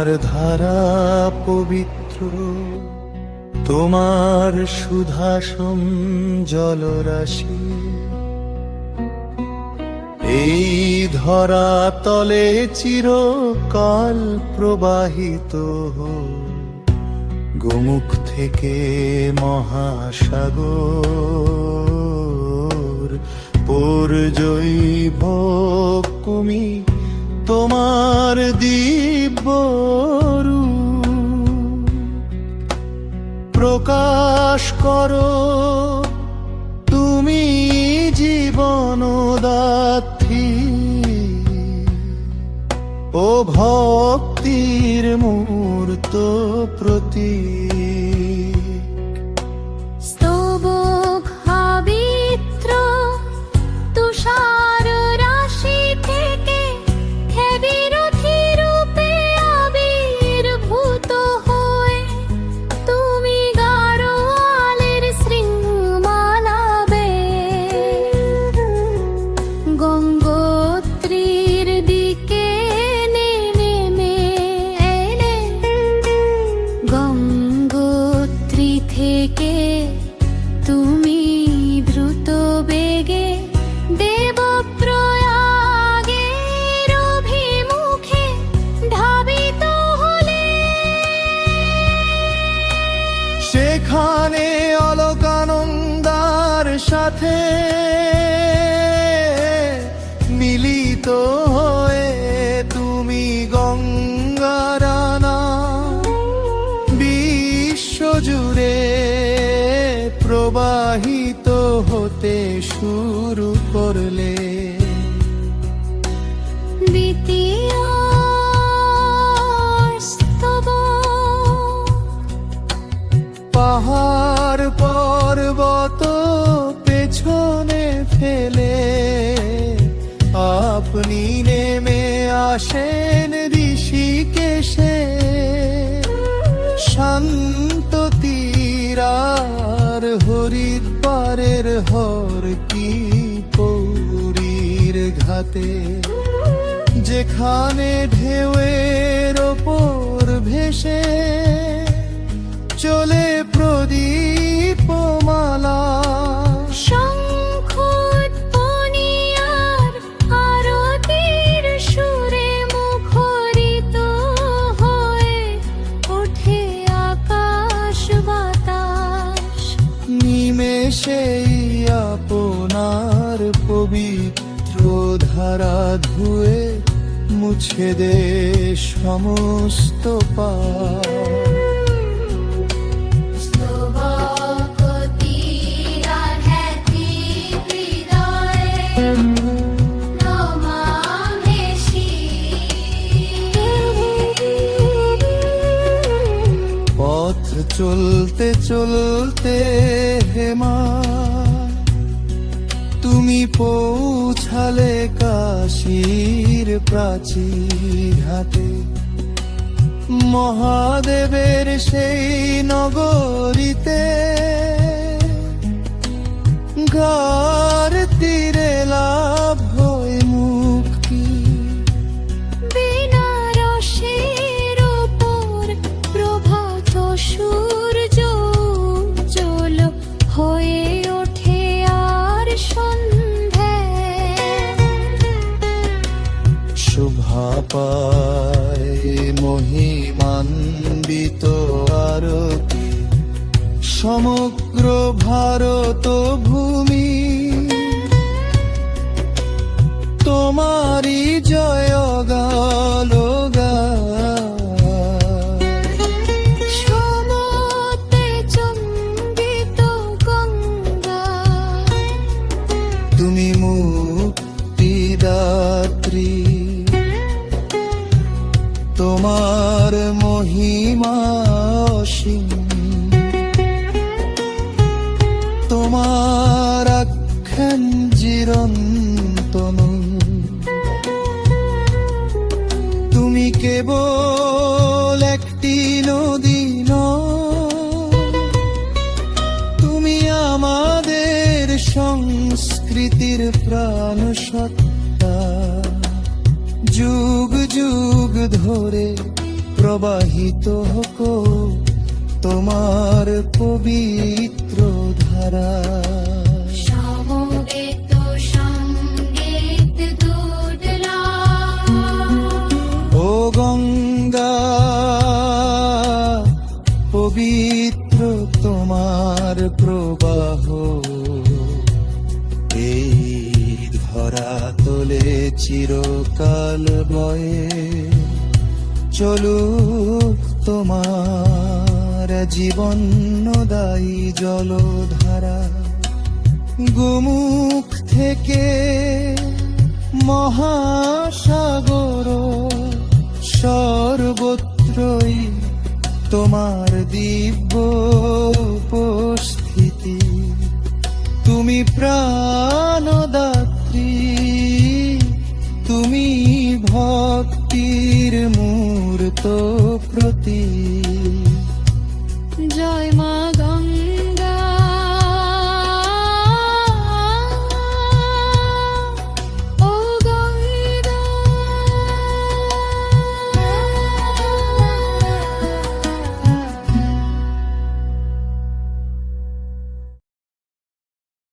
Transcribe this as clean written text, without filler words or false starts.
তোমার ধারা পবিত্র, তোমার সুধাসম জলরাশি এই ধরা তলে চিরকাল প্রবাহিত গোমুখ থেকে মহাসাগর পর্যৈব কুমি তোমার দিব্য রূপ প্রকাশ করো তুমি জীবনদাত্রী ও ভক্তির মূর্ত প্রতীক। স্তবক পবিত্র তুষার রাশি থেকে হে বিরোধী রূপে আবির্ভূত হয়ে তুমি গাঢ় শৃঙ্খমালা বেয়ে গঙ্গোত্রীর দিকে নেমে এলে। গঙ্গোত্রী থেকে তুমি দ্রুত বেগে দেবপ্রয়াগের অভিমুখে ধাবিত হলে। সেখানে অলকানন্দার সাথে মিলিত হয়ে তুমি গঙ্গারানা বিশ্বজুড়ে প্রবাহিত হতে শুরু করলে। দ্বিতীয় স্তবক পাহাড় পর্বত পেছনে ফেলে আপনি নেমে আসেন ঋষিকেশে। শান্ত তীরার হরিদ্বারের হর কি পৌরীর ঘাটে যেখানে ঢেউয়ের ওপর ভেসে চলে প্রদীপমালা। শঙ্খধ্বনি আর আরতির সুরে মুখরিত হয়ে ওঠে আকাশ বাতাস। নিমেষেই আপনার পবিত্র ধারা ধুয়ে মুছে দে সমস্ত পাপ। পথ চলতে চলতে হেমা তুমি পৌঁছালে কাশীর প্রাচীর ঘাটে। মহাদেবের সেই নগরীতে গার তীরে লাভ হয়ে মুক্তি। বেনারসের ওপর প্রভাত সূর্য উজ্জ্বল হয়ে ওঠে আর সন্ধ্যায়। শোভা পায় মহিমান্বিত আরতি সমগ্র ভারত ভূমি। তোমারি জয় গাল সমতে চম্বিত গঙ্গা তুমি মুক্তিদাত্রী। তোমার মহিমা অসীম, তোমার আখ্যান চিরন্তন। তুমি কেবল একটি নদী নও, তুমি আমাদের সংস্কৃতির প্রাণ সত্তা। যুগ যুগ ধরে প্রবাহিত হোক তোমার পবিত্র ধারা। সমবেত সঙ্গীত দুধলা ও গঙ্গা পবিত্র তোমার প্রবাহ, এই ধরা তোলে চিরকাল বয়ে চলুক তোমার জীবনদায়ী জলধারা। গোমুখ থেকে মহাসাগর সর্বত্রই তোমার দিব্য উপস্থিতি। তুমি প্রাণদাত্রী, তুমি ভক্তির মূর্ত প্রতীক।